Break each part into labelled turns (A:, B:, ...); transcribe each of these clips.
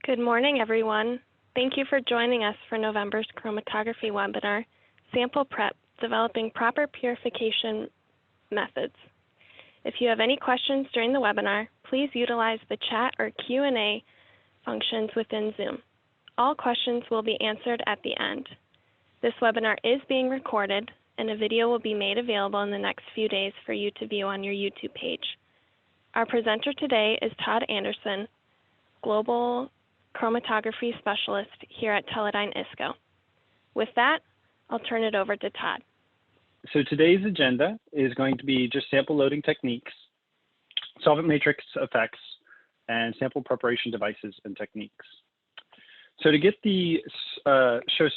A: Good morning, everyone. Thank you for joining us for November's chromatography webinar, Sample Prep, Developing Proper Purification Methods. If you have any questions during the webinar, please utilize the chat or Q&A functions within Zoom. All questions will be answered at the end. This webinar is being recorded, and a video will be made available in the next few days for you to view on your YouTube page. Our presenter today is Todd Anderson, Global Chromatography Specialist here at Teledyne ISCO. With that, I'll turn it over to Todd.
B: So today's agenda is going to be just sample loading techniques, solvent matrix effects, and sample preparation devices and techniques. So to get the show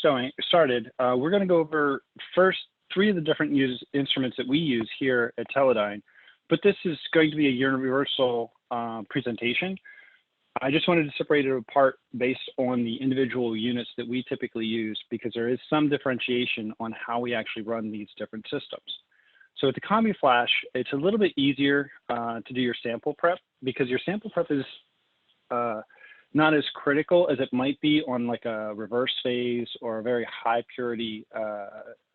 B: started, we're going to go over first 3 of the different instruments that we use here at Teledyne, but this is going to be a universal presentation. I just wanted to separate it apart based on the individual units that we typically use because there is some differentiation on how we actually run these different systems. So with the Combiflash, it's a little bit easier to do your sample prep because your sample prep is not as critical as it might be on like a reverse phase or a very high purity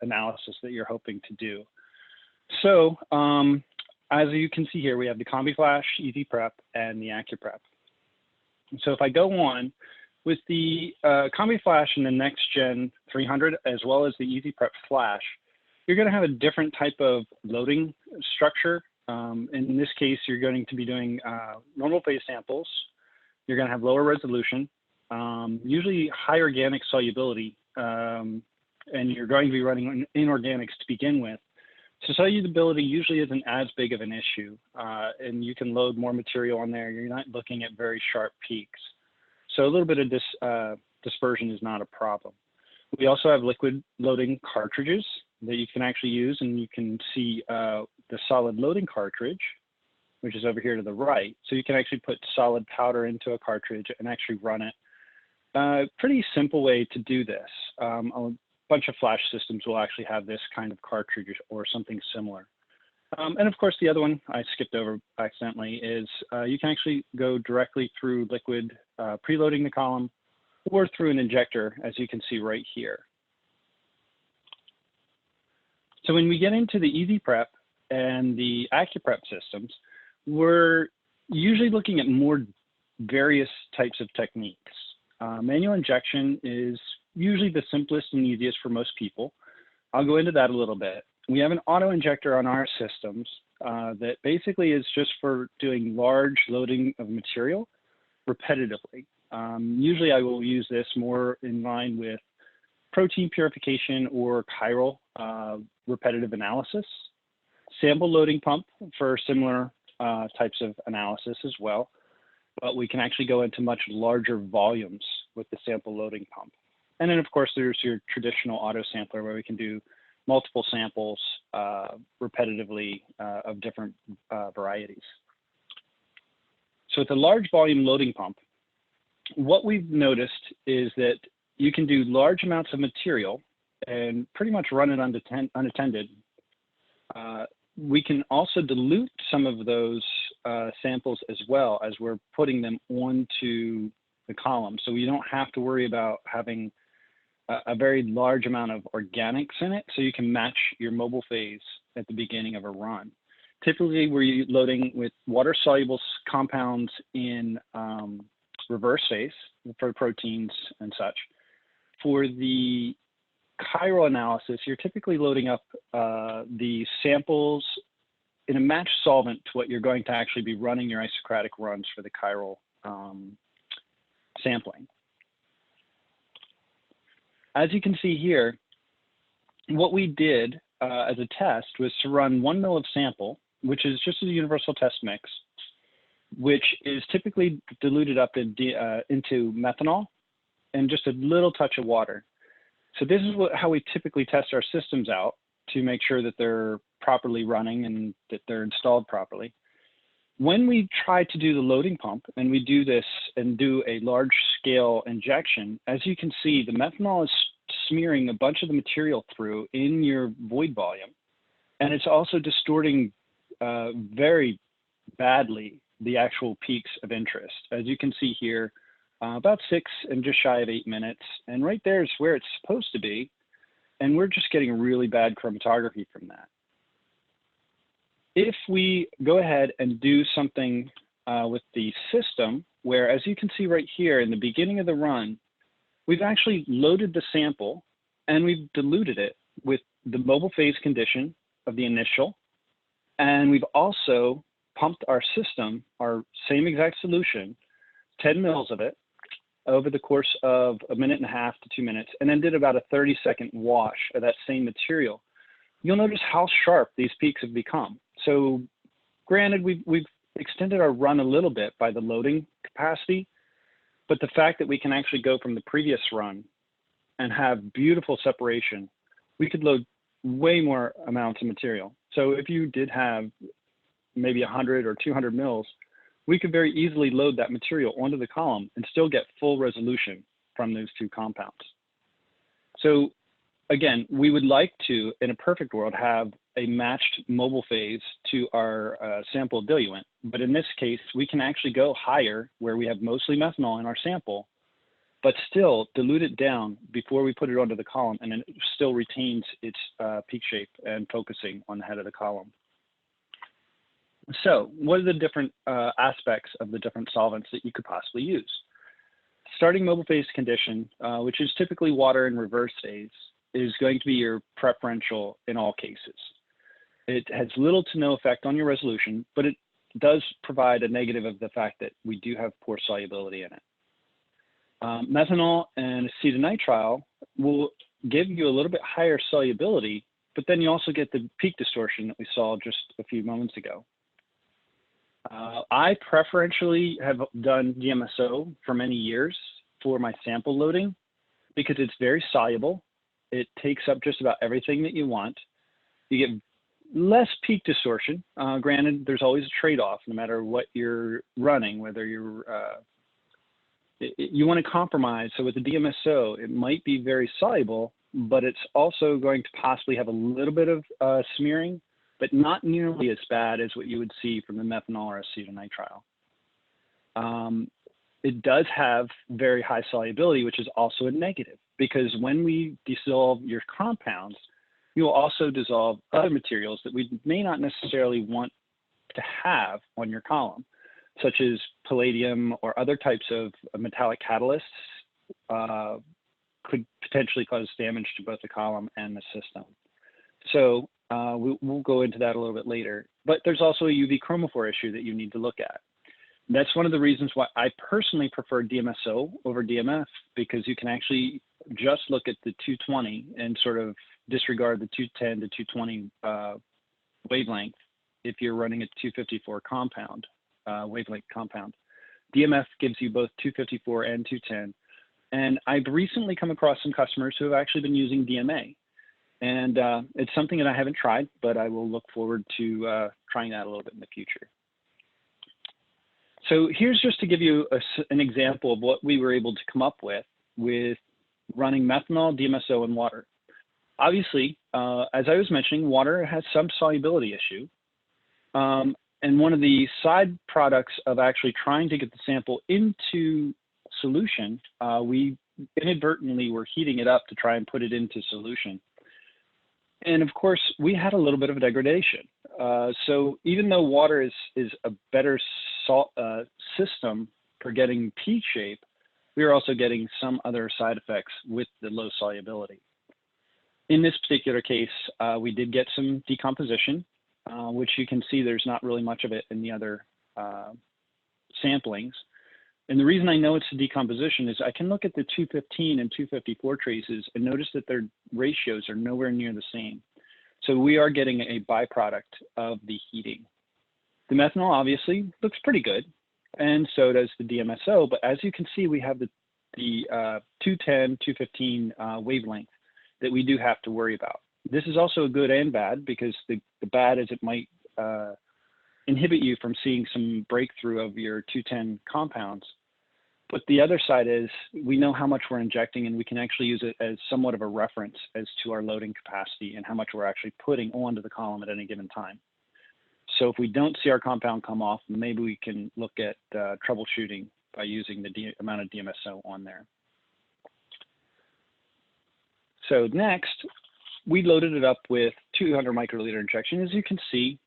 B: analysis that you're hoping to do. So as you can see here, we have the Combiflash, EZPrep, and the ACCQPrep. So if I go on with the Combiflash and the next gen 300, as well as the EZPrep Flash, you're going to have a different type of loading structure. In this case, you're going to be doing normal phase samples. You're going to have lower resolution, usually high organic solubility, and you're going to be running inorganics to begin with. So solubility usually isn't as big of an issue, and you can load more material on there. You're not looking at very sharp peaks. So a little bit of dispersion is not a problem. We also have liquid loading cartridges that you can actually use, and you can see the solid loading cartridge, which is over here to the right. So you can actually put solid powder into a cartridge and actually run it. Pretty simple way to do this. A bunch of flash systems will actually have this kind of cartridge or something similar. And of course, the other one I skipped over accidentally is you can actually go directly through liquid preloading the column or through an injector, as you can see right here. So when we get into the EZPrep and the ACCQPrep systems, we're usually looking at more various types of techniques. Manual injection is usually the simplest and easiest for most people. I'll go into that a little bit. We have an auto injector on our systems that basically is just for doing large loading of material repetitively. Usually I will use this more in line with protein purification or chiral repetitive analysis. Sample loading pump for similar types of analysis as well, but we can actually go into much larger volumes with the sample loading pump. And then, of course, there's your traditional auto sampler where we can do multiple samples repetitively of different varieties. So with the large volume loading pump, what we've noticed is that you can do large amounts of material and pretty much run it unattended. We can also dilute some of those samples as well as we're putting them onto the column. So you don't have to worry about having a very large amount of organics in it, so you can match your mobile phase at the beginning of a run. Typically, we're loading with water-soluble compounds in reverse phase for proteins and such. For the chiral analysis, you're typically loading up the samples in a matched solvent to what you're going to actually be running your isocratic runs for the chiral sampling. As you can see here, what we did as a test was to run 1 ml of sample, which is just a universal test mix, which is typically diluted up into methanol and just a little touch of water. So this is how we typically test our systems out to make sure that they're properly running and that they're installed properly. When we try to do the loading pump and we do this and do a large scale injection, as you can see, the methanol is smearing a bunch of the material through in your void volume. And it's also distorting very badly the actual peaks of interest. As you can see here, about 6 and just shy of 8 minutes. And right there is where it's supposed to be. And we're just getting really bad chromatography from that. If we go ahead and do something with the system, where as you can see right here in the beginning of the run, we've actually loaded the sample and we've diluted it with the mobile phase condition of the initial. And we've also pumped our system, our same exact solution, 10 mils of it over the course of 1.5 to 2 minutes, and then did about a 30-second wash of that same material. You'll notice how sharp these peaks have become. So granted, we've extended our run a little bit by the loading capacity, but the fact that we can actually go from the previous run and have beautiful separation, we could load way more amounts of material. So if you did have maybe 100 or 200 mils, we could very easily load that material onto the column and still get full resolution from those two compounds. So again, we would like to, in a perfect world, have a matched mobile phase to our sample diluent. But in this case, we can actually go higher where we have mostly methanol in our sample, but still dilute it down before we put it onto the column, and it still retains its peak shape and focusing on the head of the column. So what are the different aspects of the different solvents that you could possibly use? Starting mobile phase condition, which is typically water in reverse phase, is going to be your preferential in all cases. It has little to no effect on your resolution, but it does provide a negative of the fact that we do have poor solubility in it. Methanol and acetonitrile will give you a little bit higher solubility, but then you also get the peak distortion that we saw just a few moments ago. I preferentially have done DMSO for many years for my sample loading because it's very soluble. It takes up just about everything that you want. You get less peak distortion. Granted, there's always a trade-off no matter what you're running, whether you're, you want to compromise. So with the DMSO, it might be very soluble, but it's also going to possibly have a little bit of smearing, but not nearly as bad as what you would see from the methanol or acetonitrile. It does have very high solubility, which is also a negative, because when we dissolve your compounds, you will also dissolve other materials that we may not necessarily want to have on your column, such as palladium or other types of metallic catalysts could potentially cause damage to both the column and the system. So we'll go into that a little bit later, but there's also a UV chromophore issue that you need to look at. That's one of the reasons why I personally prefer DMSO over DMF, because you can actually just look at the 220 and sort of disregard the 210 to 220 wavelength if you're running a 254 compound, wavelength compound. DMF gives you both 254 and 210. And I've recently come across some customers who have actually been using DMA. And it's something that I haven't tried, but I will look forward to trying that a little bit in the future. So here's just to give you an example of what we were able to come up with running methanol, DMSO, and water. Obviously, as I was mentioning, water has some solubility issue. And one of the side products of actually trying to get the sample into solution, we inadvertently were heating it up to try and put it into solution. And of course, we had a little bit of a degradation. So even though water is a better system for getting peak shape, we are also getting some other side effects with the low solubility. In this particular case, we did get some decomposition, which you can see there's not really much of it in the other samplings. And the reason I know it's a decomposition is I can look at the 215 and 254 traces and notice that their ratios are nowhere near the same. So we are getting a byproduct of the heating. The methanol obviously looks pretty good, and so does the DMSO, but as you can see, we have the 210, 215 wavelength that we do have to worry about. This is also a good and bad, because the bad is it might inhibit you from seeing some breakthrough of your 210 compounds. But the other side is we know how much we're injecting, and we can actually use it as somewhat of a reference as to our loading capacity and how much we're actually putting onto the column at any given time. So if we don't see our compound come off, maybe we can look at troubleshooting by using the amount of DMSO on there. So next, we loaded it up with 200 microliter injection. As you can see,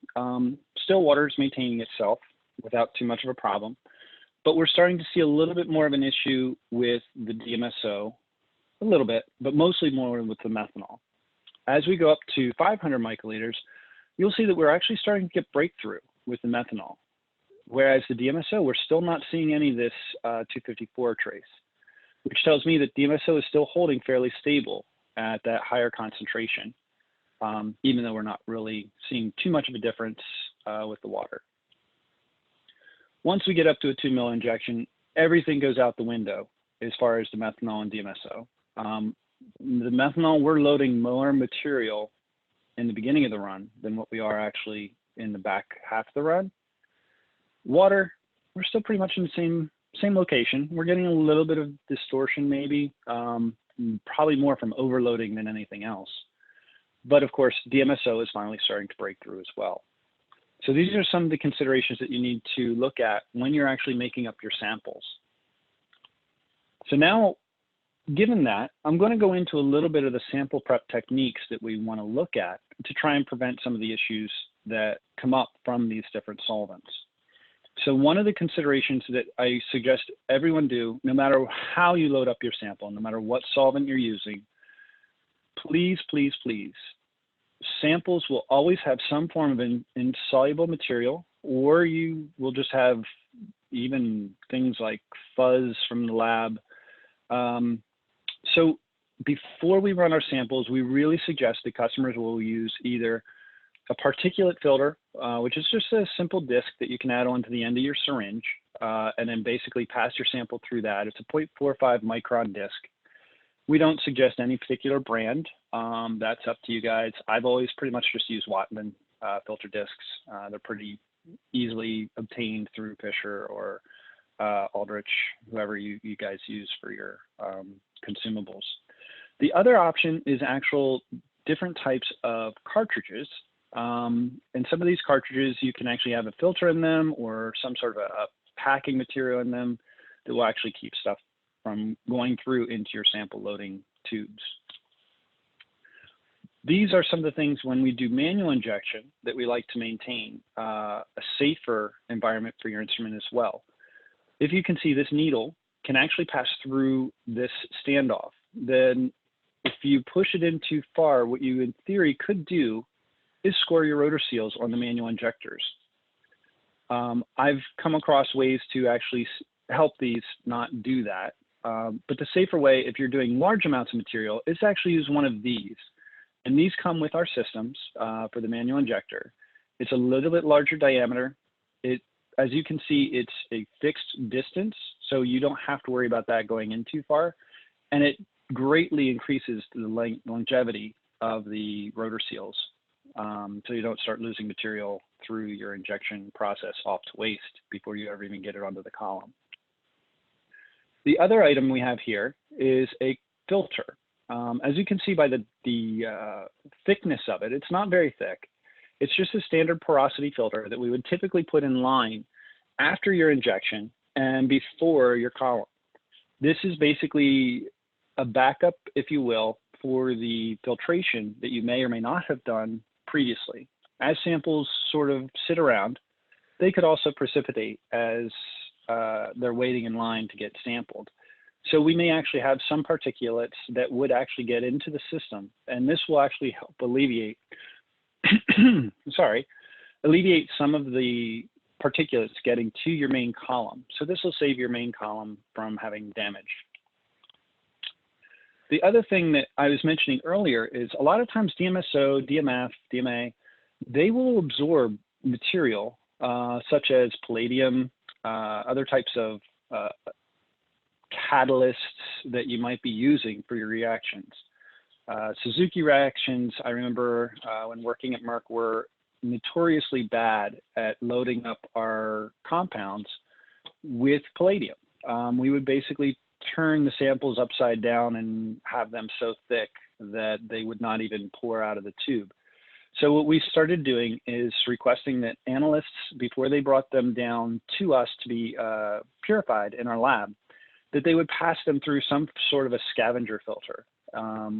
B: still water is maintaining itself without too much of a problem, but we're starting to see a little bit more of an issue with the DMSO, a little bit, but mostly more with the methanol. As we go up to 500 microliters, you'll see that we're actually starting to get breakthrough with the methanol, whereas the DMSO, we're still not seeing any of this 254 trace, which tells me that DMSO is still holding fairly stable at that higher concentration, even though we're not really seeing too much of a difference with the water. Once we get up to a 2 ml injection, everything goes out the window as far as the methanol and DMSO. The methanol, we're loading more material in the beginning of the run than what we are actually in the back half of the run. Water, we're still pretty much in the same location. We're getting a little bit of distortion maybe, probably more from overloading than anything else. But of course, DMSO is finally starting to break through as well. So these are some of the considerations that you need to look at when you're actually making up your samples. So now, given that, I'm going to go into a little bit of the sample prep techniques that we want to look at to try and prevent some of the issues that come up from these different solvents. So one of the considerations that I suggest everyone do, no matter how you load up your sample, no matter what solvent you're using, please, please, please, samples will always have some form of insoluble material, or you will just have even things like fuzz from the lab. So before we run our samples, we really suggest that customers will use either a particulate filter, which is just a simple disc that you can add on to the end of your syringe, and then basically pass your sample through that. It's a 0.45 micron disc. We don't suggest any particular brand. That's up to you guys. I've always pretty much just used Wattman filter discs. They're pretty easily obtained through Fisher or Aldrich, whoever you guys use for your consumables. The other option is actual different types of cartridges. And some of these cartridges, you can actually have a filter in them or some sort of a packing material in them that will actually keep stuff from going through into your sample loading tubes. These are some of the things when we do manual injection that we like to maintain a safer environment for your instrument as well. If you can see, this needle can actually pass through this standoff. Then if you push it in too far, what you in theory could do is score your rotor seals on the manual injectors. I've come across ways to actually help these not do that. But the safer way, if you're doing large amounts of material, is to actually use one of these. And these come with our systems for the manual injector. It's a little bit larger diameter. As you can see, it's a fixed distance, so you don't have to worry about that going in too far. And it greatly increases the longevity of the rotor seals, so you don't start losing material through your injection process off to waste before you ever even get it onto the column. The other item we have here is a filter. As you can see by the thickness of it, it's not very thick. It's just a standard porosity filter that we would typically put in line after your injection and before your column. This is basically a backup, if you will, for the filtration that you may or may not have done previously. As samples sort of sit around, they could also precipitate as they're waiting in line to get sampled. So we may actually have some particulates that would actually get into the system, and this will actually help alleviate, alleviate some of the particulates getting to your main column. So this will save your main column from having damage. The other thing that I was mentioning earlier is a lot of times DMSO, DMF, DMA, they will absorb material such as palladium, other types of catalysts that you might be using for your reactions. Suzuki reactions, I remember when working at Merck, were notoriously bad at loading up our compounds with palladium. We would basically turn the samples upside down and have them so thick that they would not even pour out of the tube. So what we started doing is requesting that analysts, before they brought them down to us to be purified in our lab, that they would pass them through some sort of a scavenger filter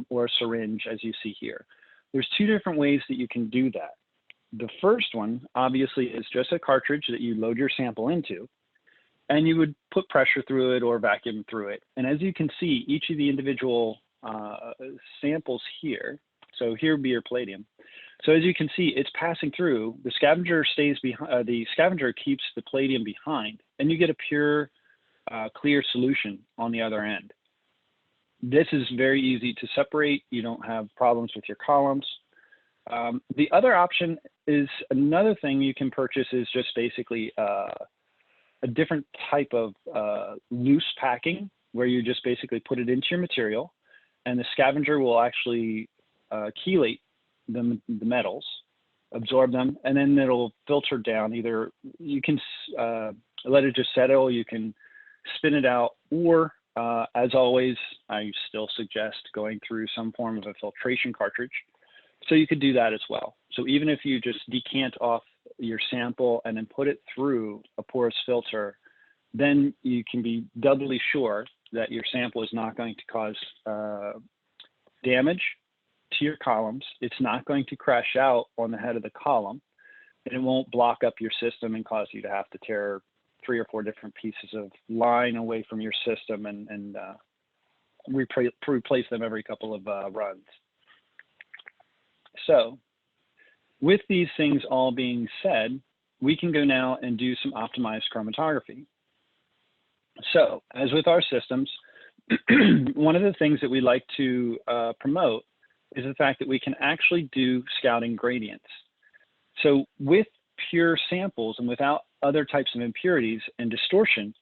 B: or a syringe, as you see here. There's two different ways that you can do that. The first one, obviously, is just a cartridge that you load your sample into, and you would put pressure through it or vacuum through it. And as you can see, each of the individual samples here, so here would be your palladium. So as you can see, it's passing through. The scavenger stays behind. The scavenger keeps the palladium behind, and you get a pure, clear solution on the other end. This is very easy to separate. You don't have problems with your columns. The other option is another thing you can purchase is just basically a different type of loose packing, where you just basically put it into your material, and the scavenger will actually chelate the metals, absorb them, and then it'll filter down. Either you can let it just settle, you can spin it out, or as always, I still suggest going through some form of a filtration cartridge. So you could do that as well. So even if you just decant off your sample and then put it through a porous filter, then you can be doubly sure that your sample is not going to cause damage to your columns. It's not going to crash out on the head of the column, and it won't block up your system and cause you to have to tear 3 or 4 different pieces of line away from your system and replace them every couple of runs. So with these things all being said, we can go now and do some optimized chromatography. So as with our systems, one of the things that we like to promote is the fact that we can actually do scouting gradients. So with pure samples and without other types of impurities and distortion,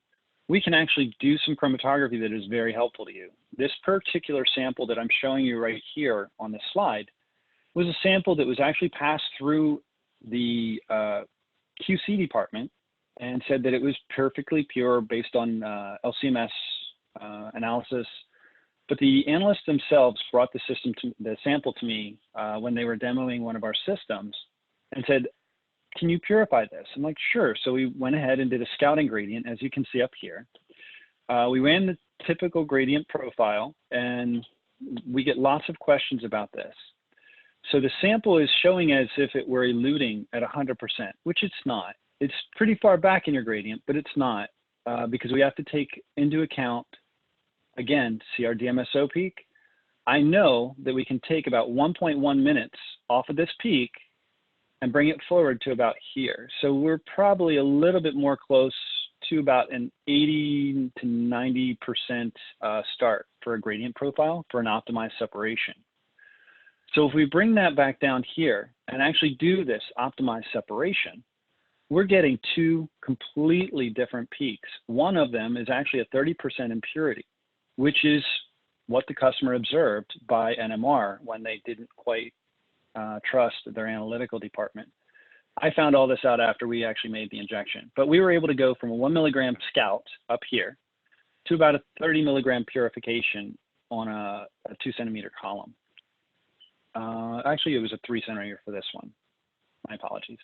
B: we can actually do some chromatography that is very helpful to you. This particular sample that I'm showing you right here on the slide was a sample that was actually passed through the QC department and said that it was perfectly pure based on LCMS analysis. But the analysts themselves brought the sample to me when they were demoing one of our systems and said, "Can you purify this?" I'm like, "Sure." So we went ahead and did a scouting gradient, as you can see up here. We ran the typical gradient profile, and we get lots of questions about this. So the sample is showing as if it were eluting at 100%, which it's not. It's pretty far back in your gradient, but it's not, because we have to take into account, again, see our DMSO peak. I know that we can take about 1.1 minutes off of this peak and bring it forward to about here. So we're probably a little bit more close to about an 80 to 90% start for a gradient profile for an optimized separation. So if we bring that back down here and actually do this optimized separation, we're getting 2 completely different peaks. One of them is actually a 30% impurity, which is what the customer observed by NMR when they didn't quite trust their analytical department. I found all this out after we actually made the injection, but we were able to go from a 1 milligram scout up here to about a 30 milligram purification on a 2 centimeter column. Actually, it was a 3 centimeter for this one. My apologies.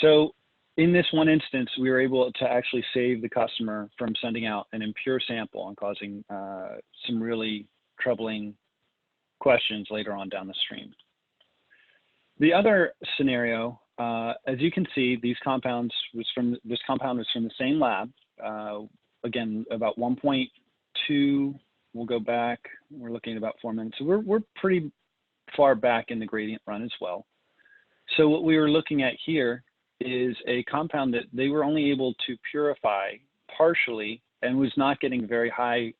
B: So in this one instance, we were able to actually save the customer from sending out an impure sample and causing some really troubling questions later on down the stream. The other scenario, as you can see, this compound was from the same lab. Again, about 1.2. We'll go back. We're looking at about 4 minutes. So we're pretty far back in the gradient run as well. So what we were looking at here is a compound that they were only able to purify partially and was not getting very high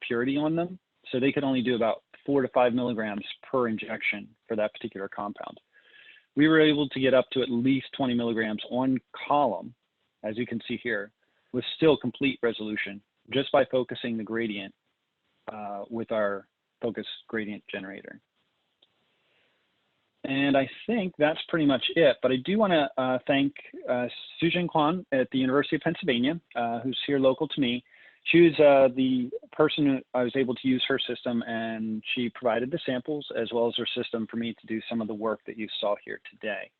B: purity on them. So they could only do about 4 to 5 milligrams per injection for that particular compound. We were able to get up to at least 20 milligrams on column, as you can see here, with still complete resolution, just by focusing the gradient with our focus gradient generator. And I think that's pretty much it, but I do want to thank Sujin Kwan at the University of Pennsylvania, who's here local to me. She was the person who I was able to use her system, and she provided the samples as well as her system for me to do some of the work that you saw here today.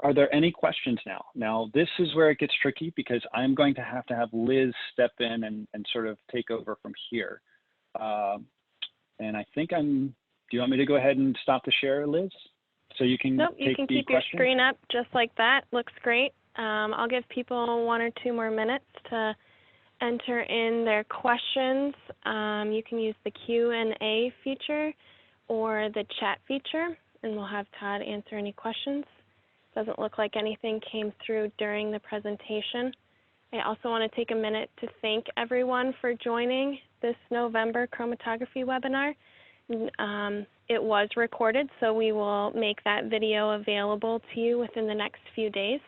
B: Are there any questions now? Now, this is where it gets tricky because I'm going to have Liz step in and sort of take over from here. And I think do you want me to go ahead and stop the share, Liz? So you can
A: Nope, you can keep your screen up just like that. Looks great. I'll give people 1 or 2 more minutes to enter in their questions. You can use the Q&A feature or the chat feature, and we'll have Todd answer any questions. Doesn't look like anything came through during the presentation. I also want to take a minute to thank everyone for joining this November chromatography webinar. It was recorded, so we will make that video available to you within the next few days.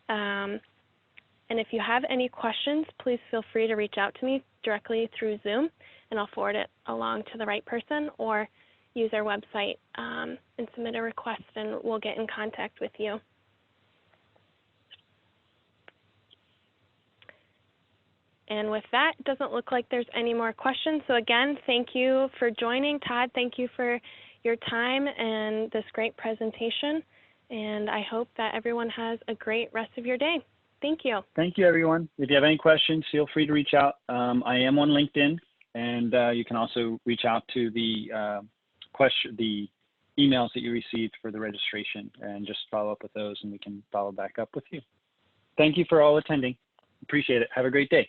A: And if you have any questions, please feel free to reach out to me directly through Zoom, and I'll forward it along to the right person, or use our website and submit a request, and we'll get in contact with you. And with that, it doesn't look like there's any more questions. So again, thank you for joining. Todd, thank you for your time and this great presentation. And I hope that everyone has a great rest of your day. Thank you.
B: Thank you, everyone. If you have any questions, feel free to reach out. I am on LinkedIn, and you can also reach out to the emails that you received for the registration and just follow up with those, and we can follow back up with you. Thank you for all attending. Appreciate it. Have a great day.